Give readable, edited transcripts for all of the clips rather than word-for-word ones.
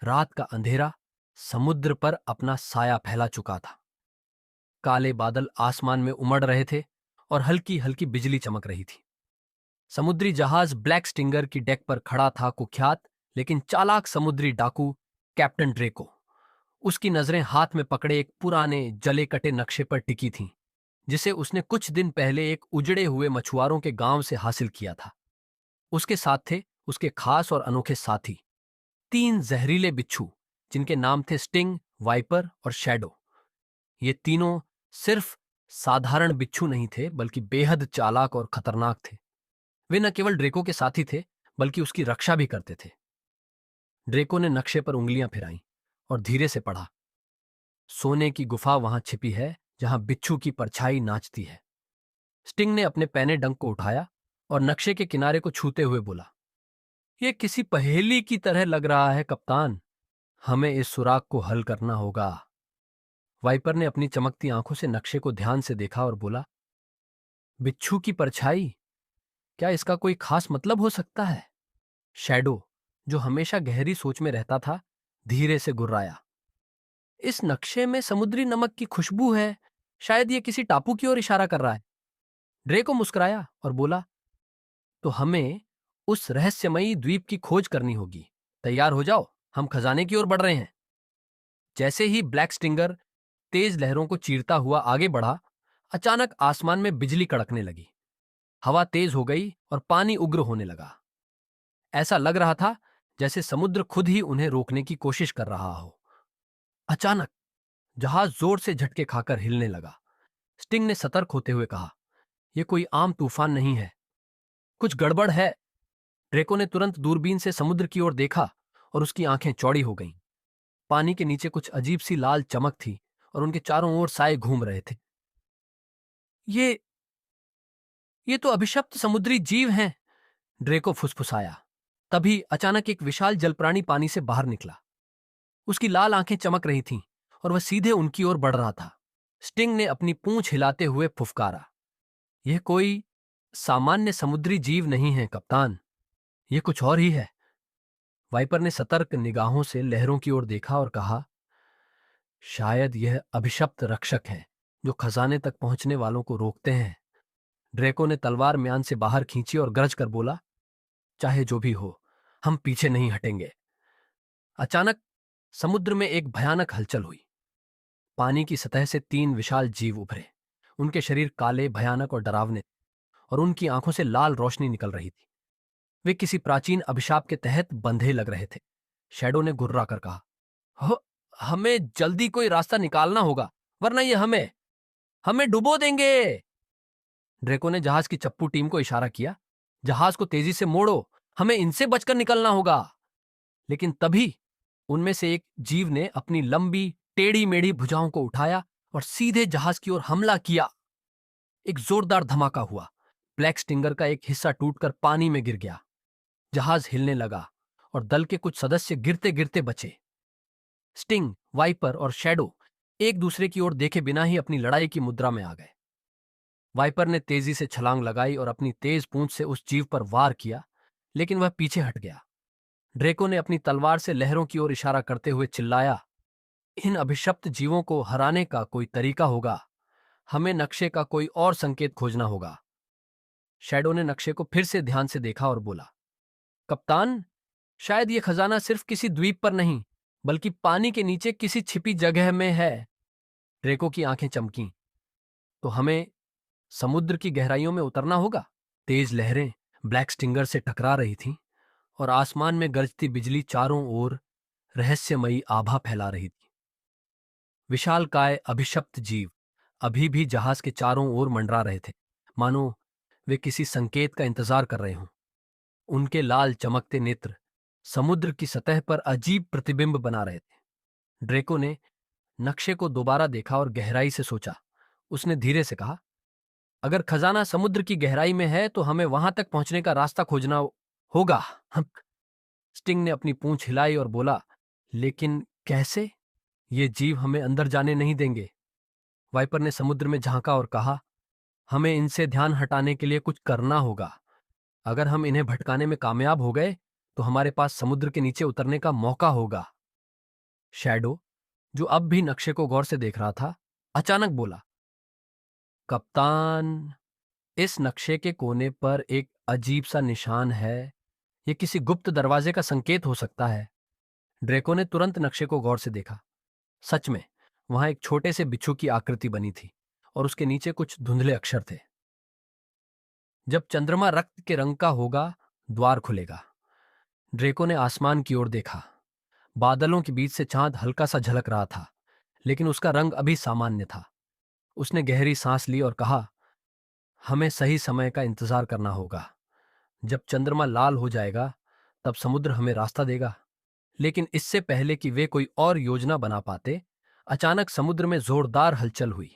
रात का अंधेरा समुद्र पर अपना साया फैला चुका था। काले बादल आसमान में उमड़ रहे थे और हल्की हल्की बिजली चमक रही थी। समुद्री जहाज ब्लैक स्टिंगर की डेक पर खड़ा था कुख्यात लेकिन चालाक समुद्री डाकू कैप्टन ड्रेको। उसकी नजरें हाथ में पकड़े एक पुराने जले कटे नक्शे पर टिकी थीं, जिसे उसने कुछ दिन पहले एक उजड़े हुए मछुआरों के गांव से हासिल किया था। उसके साथ थे उसके खास और अनोखे साथी, तीन जहरीले बिच्छू जिनके नाम थे स्टिंग, वाइपर और शैडो। ये तीनों सिर्फ साधारण बिच्छू नहीं थे, बल्कि बेहद चालाक और खतरनाक थे। वे न केवल ड्रेको के साथी थे, बल्कि उसकी रक्षा भी करते थे। ड्रेको ने नक्शे पर उंगलियां फिराईं और धीरे से पढ़ा। सोने की गुफा वहां छिपी है जहां बिच्छू की परछाई नाचती है। स्टिंग ने अपने पैने डंक को उठाया और नक्शे के किनारे को छूते हुए बोला, यह किसी पहेली की तरह लग रहा है कप्तान। हमें इस सुराग को हल करना होगा। वाइपर ने अपनी चमकती आंखों से नक्शे को ध्यान से देखा और बोला, बिच्छू की परछाई, क्या इसका कोई खास मतलब हो सकता है? शैडो, जो हमेशा गहरी सोच में रहता था, धीरे से गुर्राया, इस नक्शे में समुद्री नमक की खुशबू है। शायद ये किसी टापू की ओर इशारा कर रहा है। ड्रेको मुस्कुराया और बोला, तो हमें उस रहस्यमयी द्वीप की खोज करनी होगी। तैयार हो जाओ, हम खजाने की ओर बढ़ रहे हैं। जैसे ही ब्लैक स्टिंगर तेज लहरों को चीरता हुआ आगे बढ़ा, अचानक आसमान में बिजली कड़कने लगी। हवा तेज हो गई और पानी उग्र होने लगा। ऐसा लग रहा था जैसे समुद्र खुद ही उन्हें रोकने की कोशिश कर रहा हो। अचानक जहाज जोर से झटके खाकर हिलने लगा। स्टिंग ने सतर्क होते हुए कहा, यह कोई आम तूफान नहीं है, कुछ गड़बड़ है। ड्रेको ने तुरंत दूरबीन से समुद्र की ओर देखा और उसकी आंखें चौड़ी हो गईं। पानी के नीचे कुछ अजीब सी लाल चमक थी और उनके चारों ओर साए घूम रहे थे। ये ये तो अभिशप्त समुद्री जीव हैं, ड्रेको फुसफुसाया। तभी अचानक एक विशाल जलप्राणी पानी से बाहर निकला। उसकी लाल आंखें चमक रही थीं और वह सीधे उनकी ओर बढ़ रहा था। स्टिंग ने अपनी पूंछ हिलाते हुए फुफकारा, यह कोई सामान्य समुद्री जीव नहीं है कप्तान, यह कुछ और ही है। वाइपर ने सतर्क निगाहों से लहरों की ओर देखा और कहा, शायद यह अभिशप्त रक्षक हैं जो खजाने तक पहुंचने वालों को रोकते हैं। ड्रेको ने तलवार म्यान से बाहर खींची और गरज कर बोला, चाहे जो भी हो, हम पीछे नहीं हटेंगे। अचानक समुद्र में एक भयानक हलचल हुई। पानी की सतह से तीन विशाल जीव उभरे। उनके शरीर काले, भयानक और डरावने, और उनकी आंखों से लाल रोशनी निकल रही थी। वे किसी प्राचीन अभिशाप के तहत बंधे लग रहे थे। शैडो ने गुर्रा कर कहा, हो, हमें जल्दी कोई रास्ता निकालना होगा, वरना ये हमें हमें डुबो देंगे। ड्रेको ने जहाज की चप्पू टीम को इशारा किया, जहाज को तेजी से मोड़ो, हमें इनसे बचकर निकलना होगा। लेकिन तभी उनमें से एक जीव ने अपनी लंबी टेढ़ी मेढ़ी भुजाओं को उठाया और सीधे जहाज की ओर हमला किया। एक जोरदार धमाका हुआ। ब्लैक स्टिंगर का एक हिस्सा टूटकर पानी में गिर गया। जहाज हिलने लगा और दल के कुछ सदस्य गिरते गिरते बचे। स्टिंग, वाइपर और शैडो एक दूसरे की ओर देखे बिना ही अपनी लड़ाई की मुद्रा में आ गए। वाइपर ने तेजी से छलांग लगाई और अपनी तेज पूंछ से उस जीव पर वार किया, लेकिन वह पीछे हट गया। ड्रेको ने अपनी तलवार से लहरों की ओर इशारा करते हुए चिल्लाया, इन अभिशप्त जीवों को हराने का कोई तरीका होगा। हमें नक्शे का कोई और संकेत खोजना होगा। शैडो ने नक्शे को फिर से ध्यान से देखा और बोला, कप्तान, शायद ये खजाना सिर्फ किसी द्वीप पर नहीं, बल्कि पानी के नीचे किसी छिपी जगह में है। ड्रेको की आंखें चमकीं। तो हमें समुद्र की गहराइयों में उतरना होगा। तेज लहरें ब्लैक स्टिंगर से टकरा रही थीं और आसमान में गरजती बिजली चारों ओर रहस्यमयी आभा फैला रही थी। विशालकाय अभिशप्त जीव अभी भी जहाज के चारों ओर मंडरा रहे थे, मानो वे किसी संकेत का इंतजार कर रहे हों। उनके लाल चमकते नेत्र समुद्र की सतह पर अजीब प्रतिबिंब बना रहे थे। ड्रेको ने नक्शे को दोबारा देखा और गहराई से सोचा। उसने धीरे से कहा, अगर खजाना समुद्र की गहराई में है तो हमें वहां तक पहुंचने का रास्ता खोजना होगा। हम स्टिंग ने अपनी पूंछ हिलाई और बोला, लेकिन कैसे? ये जीव हमें अंदर जाने नहीं देंगे। वाइपर ने समुद्र में झांका और कहा, हमें इनसे ध्यान हटाने के लिए कुछ करना होगा। अगर हम इन्हें भटकाने में कामयाब हो गए तो हमारे पास समुद्र के नीचे उतरने का मौका होगा। शैडो, जो अब भी नक्शे को गौर से देख रहा था, अचानक बोला, कप्तान, इस नक्शे के कोने पर एक अजीब सा निशान है। ये किसी गुप्त दरवाजे का संकेत हो सकता है। ड्रेको ने तुरंत नक्शे को गौर से देखा। सच में, वहां एक छोटे से बिच्छू की आकृति बनी थी और उसके नीचे कुछ धुंधले अक्षर थे। जब चंद्रमा रक्त के रंग का होगा, द्वार खुलेगा। ड्रेको ने आसमान की ओर देखा। बादलों के बीच से चांद हल्का सा झलक रहा था, लेकिन उसका रंग अभी सामान्य था। उसने गहरी सांस ली और कहा, हमें सही समय का इंतजार करना होगा। जब चंद्रमा लाल हो जाएगा, तब समुद्र हमें रास्ता देगा। लेकिन इससे पहले कि वे कोई और योजना बना पाते, अचानक समुद्र में जोरदार हलचल हुई।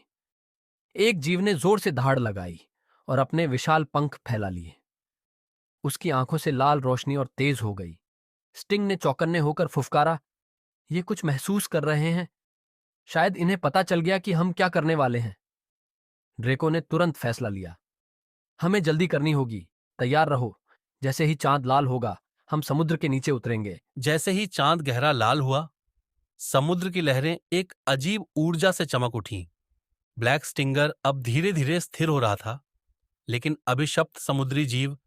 एक जीव ने जोर से दहाड़ लगाई और अपने विशाल पंख फैला लिए। उसकी आंखों से लाल रोशनी और तेज हो गई। स्टिंग ने चौकन्ने होकर फुफकारा, ये कुछ महसूस कर रहे हैं। शायद इन्हें पता चल गया कि हम क्या करने वाले हैं। ड्रेको ने तुरंत फैसला लिया, हमें जल्दी करनी होगी। तैयार रहो। जैसे ही चांद लाल होगा, हम समुद्र के नीचे उतरेंगे। जैसे ही चांद गहरा लाल हुआ, समुद्र की लहरें एक अजीब ऊर्जा से चमक उठीं। ब्लैक स्टिंगर अब धीरे धीरे स्थिर हो रहा था, लेकिन अभिशप्त समुद्री जीव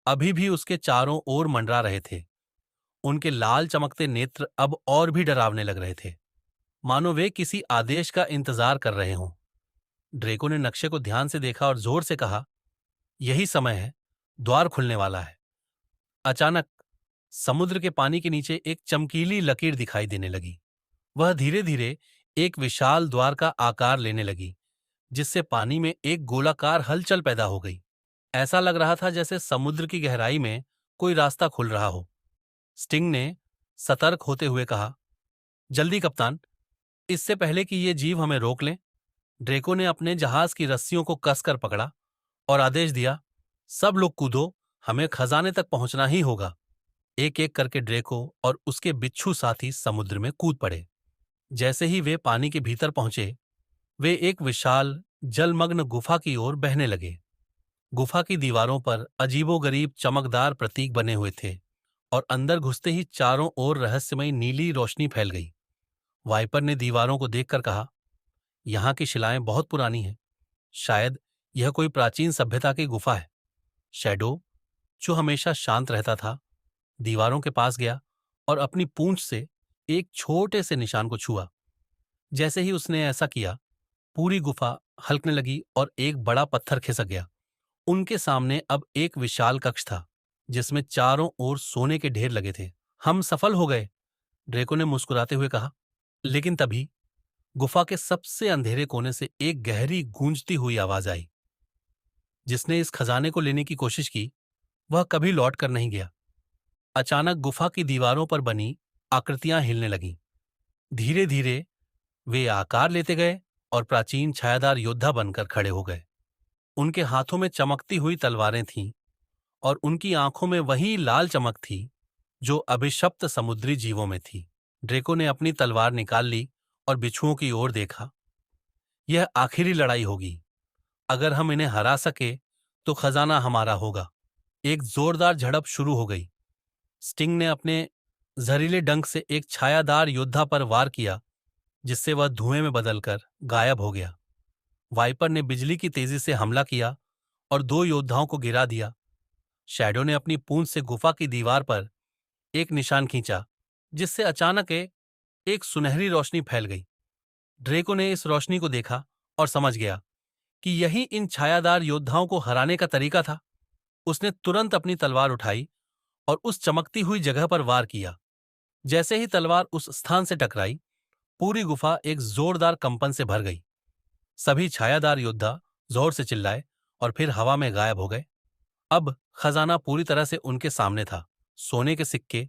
अभी भी उसके चारों ओर मंडरा रहे थे। उनके लाल चमकते नेत्र अब और भी डरावने लग रहे थे, मानो वे किसी आदेश का इंतजार कर रहे हों। ड्रेको ने नक्शे को ध्यान से देखा और जोर से कहा, यही समय है, द्वार खुलने वाला है। अचानक समुद्र के पानी के नीचे एक चमकीली लकीर दिखाई देने लगी। वह धीरे धीरे एक विशाल द्वार का आकार लेने लगी, जिससे पानी में एक गोलाकार हलचल पैदा हो गई। ऐसा लग रहा था जैसे समुद्र की गहराई में कोई रास्ता खुल रहा हो। स्टिंग ने सतर्क होते हुए कहा, जल्दी कप्तान, इससे पहले कि ये जीव हमें रोक लें। ड्रेको ने अपने जहाज की रस्सियों को कसकर पकड़ा और आदेश दिया, सब लोग कूदो, हमें खजाने तक पहुंचना ही होगा। एक एक करके ड्रेको और उसके बिच्छू साथी समुद्र में कूद पड़े। जैसे ही वे पानी के भीतर पहुंचे, वे एक विशाल जलमग्न गुफा की ओर बहने लगे। गुफा की दीवारों पर अजीबोगरीब चमकदार प्रतीक बने हुए थे और अंदर घुसते ही चारों ओर रहस्यमयी नीली रोशनी फैल गई। वाइपर ने दीवारों को देखकर कहा, यहाँ की शिलाएं बहुत पुरानी हैं। शायद यह कोई प्राचीन सभ्यता की गुफा है। शैडो, जो हमेशा शांत रहता था, दीवारों के पास गया और अपनी पूंछ से एक छोटे से निशान को छुआ। जैसे ही उसने ऐसा किया, पूरी गुफा हल्कने लगी और एक बड़ा पत्थर खिसक गया। उनके सामने अब एक विशाल कक्ष था, जिसमें चारों ओर सोने के ढेर लगे थे। हम सफल हो गए, ड्रेको ने मुस्कुराते हुए कहा। लेकिन तभी गुफा के सबसे अंधेरे कोने से एक गहरी गूंजती हुई आवाज आई। जिसने इस खजाने को लेने की कोशिश की, वह कभी लौट कर नहीं गया। अचानक गुफा की दीवारों पर बनी आकृतियां हिलने लगीं। धीरे धीरे वे आकार लेते गए और प्राचीन छायादार योद्धा बनकर खड़े हो गए। उनके हाथों में चमकती हुई तलवारें थीं और उनकी आंखों में वही लाल चमक थी जो अभिशप्त समुद्री जीवों में थी। ड्रेको ने अपनी तलवार निकाल ली और बिच्छुओं की ओर देखा। यह आखिरी लड़ाई होगी। अगर हम इन्हें हरा सके तो खजाना हमारा होगा। एक जोरदार झड़प शुरू हो गई। स्टिंग ने अपने जहरीले डंक से एक छायादार योद्धा पर वार किया, जिससे वह धुएं में बदलकर गायब हो गया। वाइपर ने बिजली की तेजी से हमला किया और दो योद्धाओं को गिरा दिया। शैडो ने अपनी पूंछ से गुफा की दीवार पर एक निशान खींचा, जिससे अचानक एक सुनहरी रोशनी फैल गई। ड्रेको ने इस रोशनी को देखा और समझ गया कि यही इन छायादार योद्धाओं को हराने का तरीका था। उसने तुरंत अपनी तलवार उठाई और उस चमकती हुई जगह पर वार किया। जैसे ही तलवार उस स्थान से टकराई, पूरी गुफा एक जोरदार कंपन से भर गई। सभी छायादार योद्धा जोर से चिल्लाए और फिर हवा में गायब हो गए। अब खजाना पूरी तरह से उनके सामने था। सोने के सिक्के,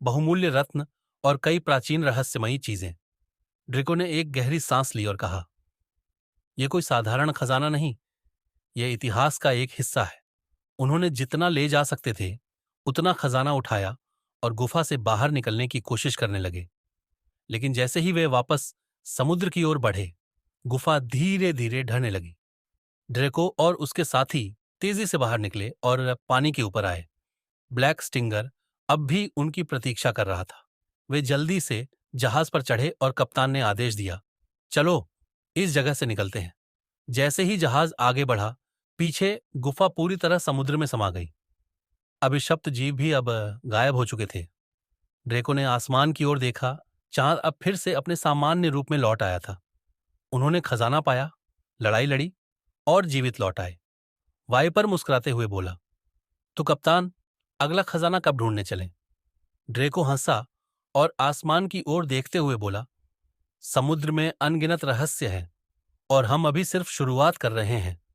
बहुमूल्य रत्न और कई प्राचीन रहस्यमयी चीजें। ड्रेको ने एक गहरी सांस ली और कहा, यह कोई साधारण खजाना नहीं, यह इतिहास का एक हिस्सा है। उन्होंने जितना ले जा सकते थे उतना खजाना उठाया और गुफा से बाहर निकलने की कोशिश करने लगे। लेकिन जैसे ही वे वापस समुद्र की ओर बढ़े, गुफा धीरे धीरे ढहने लगी। ड्रेको और उसके साथी तेजी से बाहर निकले और पानी के ऊपर आए। ब्लैक स्टिंगर अब भी उनकी प्रतीक्षा कर रहा था। वे जल्दी से जहाज पर चढ़े और कप्तान ने आदेश दिया, चलो इस जगह से निकलते हैं। जैसे ही जहाज आगे बढ़ा, पीछे गुफा पूरी तरह समुद्र में समा गई। अभिशप्त जीव भी अब गायब हो चुके थे। ड्रेको ने आसमान की ओर देखा। चांद अब फिर से अपने सामान्य रूप में लौट आया था। उन्होंने खजाना पाया, लड़ाई लड़ी और जीवित लौट आए। वाइपर मुस्कुराते हुए बोला, तो कप्तान, अगला खजाना कब ढूंढने चलें? ड्रेको हंसा और आसमान की ओर देखते हुए बोला, समुद्र में अनगिनत रहस्य हैं और हम अभी सिर्फ शुरुआत कर रहे हैं।